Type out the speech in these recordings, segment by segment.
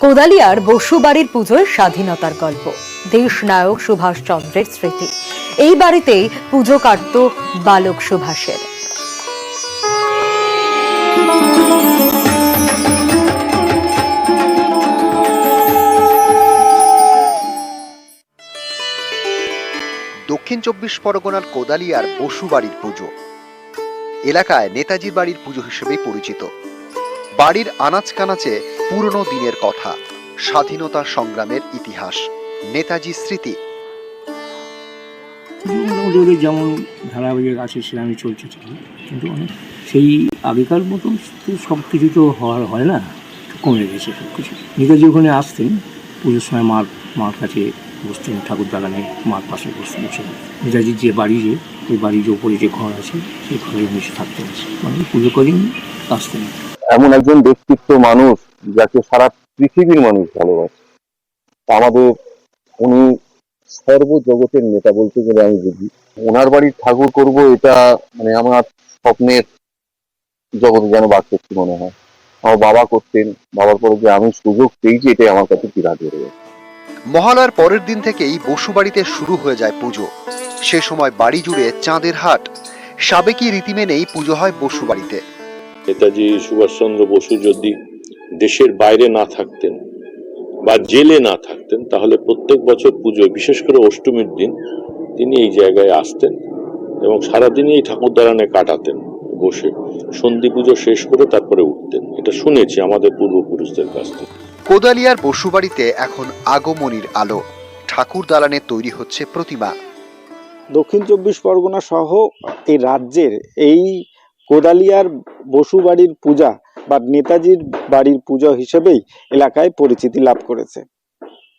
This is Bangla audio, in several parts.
কোদালিয়ার বসুবাড়ির পুজোয় স্বাধীনতার গল্প, দেশ নায়ক সুভাষ চন্দ্রের স্মৃতি। এই বাড়িতেই পুজো কাটত বালক সুভাষের। দক্ষিণ 24 পরগনার কোদালিয়ার বসুবাড়ির পুজো এলাকায় নেতাজির বাড়ির পুজো হিসেবেই পরিচিত। বাড়ির আনাচ কানাচে পুরনো দিনের কথা, স্বাধীনতা সংগ্রামের ইতিহাস, নেতাজি স্মৃতি। যেমন ধারাবাহিক আছে সেরকমই চলছে, কিন্তু সেই আগেকার মতন সব কিছু তো হয় না, কমে গেছে সব কিছু। নেতাজি ওখানে আসতেন পুজোর সময়, মার কাছে বসতেন, ঠাকুর দালানে মার পাশে বসতেন। নেতাজির যে বাড়ি, ওই বাড়ির যে উপরে যে ঘর আছে সেই ঘরে মিশে থাকতেন, মানে পুজো করেন আসতেন। এমন একজন ব্যক্তিত্ব মানুষ যাকে সারা পৃথিবীর মানুষ ভালোবাসে। আমাদের উনি সর্বজগতের নেতা বলতে গেলে আমি বুঝি। ওনার বাড়ির ঠাকুর করব, এটা মানে আমার স্বপ্নের জগতে যেন বাদ করছি মনে হয়। আমার বাবা করতেন, বাবার পরে যে আমি সুযোগ পেয়েছি, এটাই আমার কাছে বিরাট হয়ে গেছে। মহালয়ার পরের দিন থেকেই বসুবাড়িতে শুরু হয়ে যায় পুজো। সে সময় বাড়ি জুড়ে চাঁদের হাট। সাবেকি রীতি মেনেই পুজো হয় বসুবাড়িতে। নেতাজি সুভাষচন্দ্র বসু যদি দেশের বাইরে না থাকতেন বা জেলে না থাকতেন, তাহলে প্রত্যেক বছর পুজো, বিশেষ করে অষ্টমীর দিন, তিনি এই জায়গায় আসতেন এবং সারাদিনই এই ঠাকুর দালানে কাটাতেন বসে। সন্ধি পুজো শেষ করে তারপরে উঠতেন, এটা শুনেছি আমাদের পূর্বপুরুষদের কাছ থেকে। কোদালিয়ার বসুবাড়িতে এখন আগমনীর আলো, ঠাকুর দালানে তৈরি হচ্ছে প্রতিমা। দক্ষিণ 24 পরগনা সহ এই রাজ্যের এই কোদালিয়ার বসুবাড়ির পূজা বা নেতাজির বাড়ির পূজা হিসেবেই এলাকায় পরিচিতি লাভ করেছে।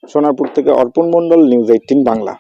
সোনারপুর থেকে অর্পণ মণ্ডল, নিউজ 18 বাংলা।